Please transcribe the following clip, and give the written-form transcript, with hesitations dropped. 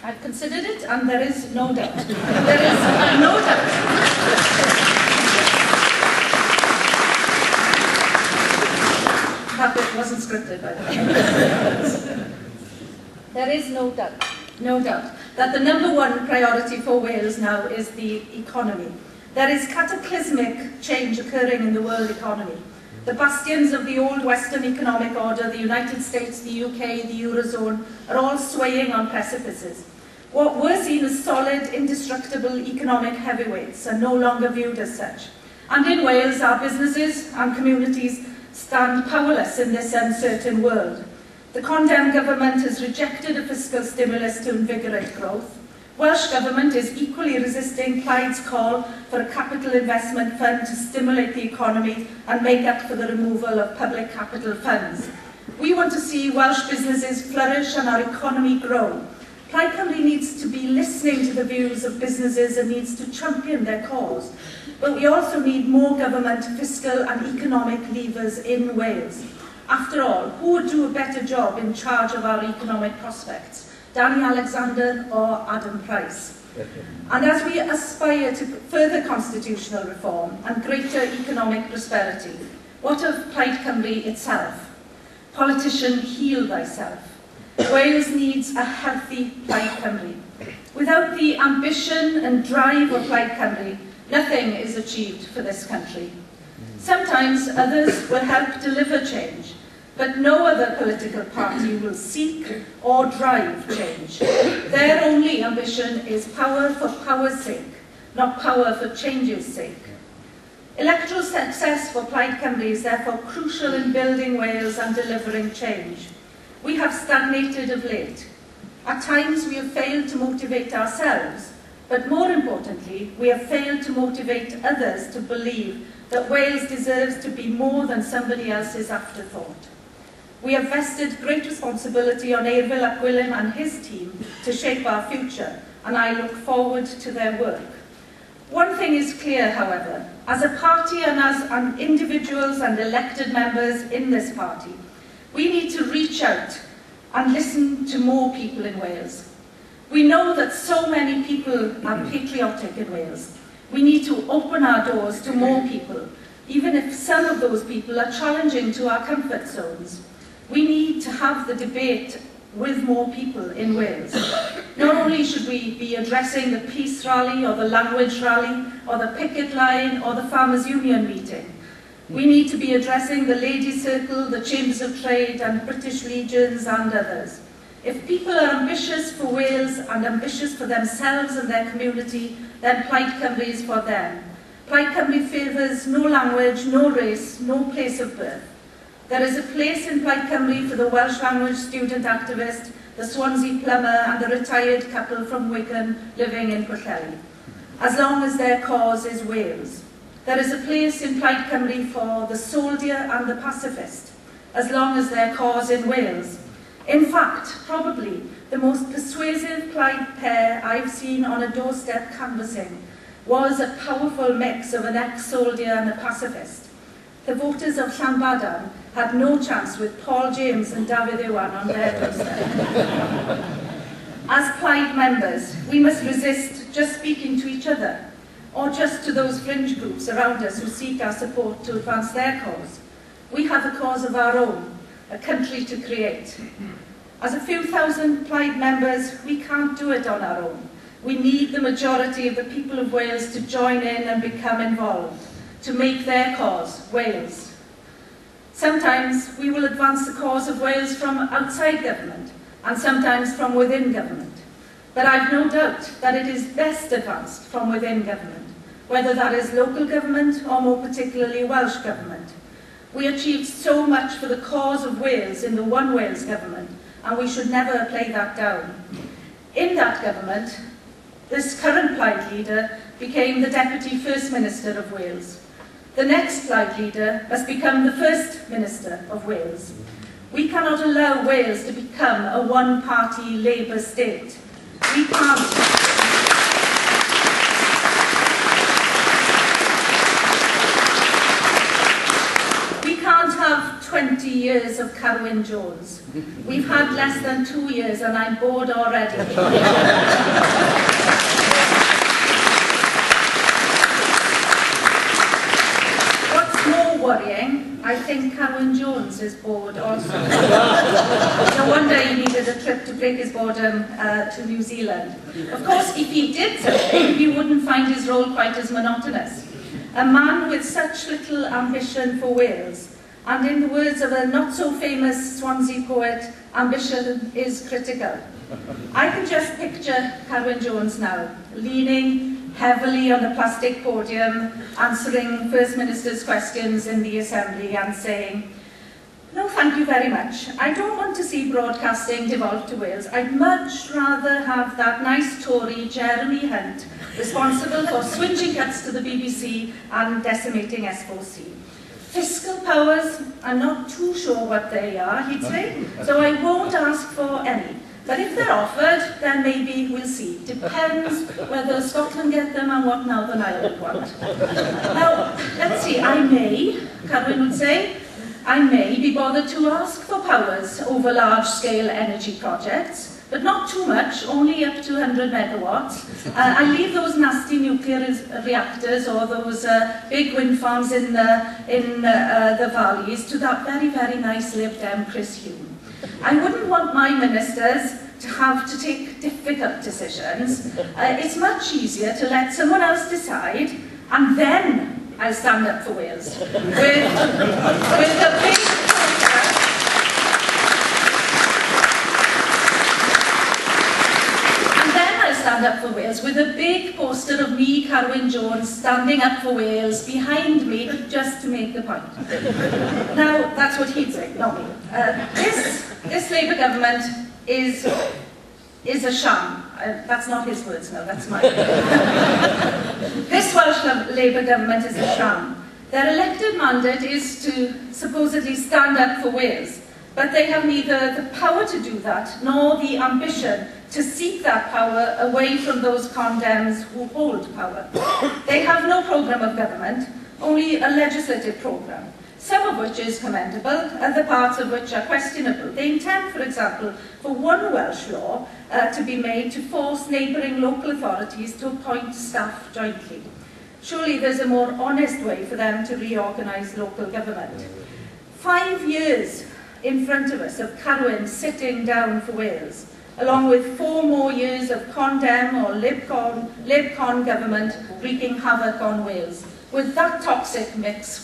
I've considered it, and there is no doubt. There is no doubt. That bit wasn't scripted, by the way. There is no doubt, that the #1 priority for Wales now is the economy. There is cataclysmic change occurring in the world economy. The bastions of the old Western economic order, the United States, the UK, the Eurozone, are all swaying on precipices. What were seen as solid, indestructible economic heavyweights are no longer viewed as such. And in Wales, our businesses and communities stand powerless in this uncertain world. The condemned government has rejected a fiscal stimulus to invigorate growth. Welsh Government is equally resisting Plaid's call for a capital investment fund to stimulate the economy and make up for the removal of public capital funds. We want to see Welsh businesses flourish and our economy grow. Plaid Cymru needs to be listening to the views of businesses and needs to champion their cause. But we also need more government, fiscal and economic levers in Wales. After all, who would do a better job in charge of our economic prospects? Danny Alexander or Adam Price? And as we aspire to further constitutional reform and greater economic prosperity, what of Plaid Cymru itself? Politician, heal thyself. Wales needs a healthy Plaid Cymru. Without the ambition and drive of Plaid Cymru, nothing is achieved for this country. Sometimes others will help deliver change, but no other political party will seek or drive change. Their only ambition is power for power's sake, not power for change's sake. Electoral success for Plaid Cymru is therefore crucial in building Wales and delivering change. We have stagnated of late. At times we have failed to motivate ourselves, but more importantly, we have failed to motivate others to believe that Wales deserves to be more than somebody else's afterthought. We have vested great responsibility on Eirfil Ap Gwilym and his team to shape our future, and I look forward to their work. One thing is clear, however, as a party and as individuals and elected members in this party, we need to reach out and listen to more people in Wales. We know that so many people are patriotic in Wales. We need to open our doors to more people, even if some of those people are challenging to our comfort zones. We need to have the debate with more people in Wales. Not only should we be addressing the peace rally or the language rally or the picket line or the farmers' union meeting. We need to be addressing the Ladies' Circle, the Chambers of Trade and British Legions and others. If people are ambitious for Wales and ambitious for themselves and their community, then Plaid Cymru is for them. Plaid Cymru favours no language, no race, no place of birth. There is a place in Plaid Cymru for the Welsh language student activist, the Swansea plumber and the retired couple from Wigan living in Pwllheli, as long as their cause is Wales. There is a place in Plaid Cymru for the soldier and the pacifist, as long as their cause in Wales. In fact, probably the most persuasive Plaid pair I've seen on a doorstep canvassing was a powerful mix of an ex-soldier and a pacifist. The voters of Llanudno had no chance with Paul James and David Iwan on their doorstep. As Plaid members, we must resist just speaking to each other, or just to those fringe groups around us who seek our support to advance their cause. We have a cause of our own, a country to create. As a few thousand Plaid members, we can't do it on our own. We need the majority of the people of Wales to join in and become involved, to make their cause Wales. Sometimes we will advance the cause of Wales from outside government, and sometimes from within government. But I've no doubt that it is best advanced from within government, whether that is local government or more particularly Welsh government. We achieved so much for the cause of Wales in the One Wales government, and we should never play that down. In that government, this current Plaid leader became the Deputy First Minister of Wales. The next Plaid leader must become the First Minister of Wales. We cannot allow Wales to become a one-party Labour state. We can't. We can't have 20 years of Elin Jones. We've had less than 2 years and I'm bored already. What's more worrying, I think Elin Jones is bored also. No wonder he needed a trip to break his boredom to New Zealand. Of course, if he did something, you wouldn't find his role quite as monotonous. A man with such little ambition for Wales, and in the words of a not-so-famous Swansea poet, ambition is critical. I can just picture Elin Jones now, leaning heavily on the plastic podium, answering First Minister's questions in the Assembly and saying, "No, thank you very much. I don't want to see broadcasting devolve to Wales. I'd much rather have that nice Tory Jeremy Hunt responsible for swinging cuts to the BBC and decimating S4C. Fiscal powers, I'm not too sure what they are," he'd say, "so I won't ask for any. But if they're offered, then maybe we'll see. Depends whether Scotland get them and what Northern Ireland want." Now, let's see, I may, Elin would say, I may be bothered to ask for powers over large-scale energy projects, but not too much, only up to 100 megawatts. I leave those nasty nuclear reactors or those big wind farms in the valleys to that very, very nice Lib Dem Chris Hume. I wouldn't want my ministers to have to take difficult decisions. It's much easier to let someone else decide, and then I'll stand up for Wales. With a big poster, and then I'll stand up for Wales with a big poster of me, Elin Jones, standing up for Wales behind me, just to make the point. Now, that's what he'd say, not me. This Labour government is a sham. That's not his words, no, that's mine. This Welsh Labour government is a sham. Their elected mandate is to supposedly stand up for Wales, but they have neither the power to do that, nor the ambition to seek that power away from those condemns who hold power. They have no programme of government, only a legislative programme, some of which is commendable, other parts of which are questionable. They intend, for example, for one Welsh law to be made to force neighbouring local authorities to appoint staff jointly. Surely there's a more honest way for them to reorganise local government. 5 years in front of us of Elin sitting down for Wales, along with 4 more years of Condem or Lib Con government wreaking havoc on Wales. With that toxic mix,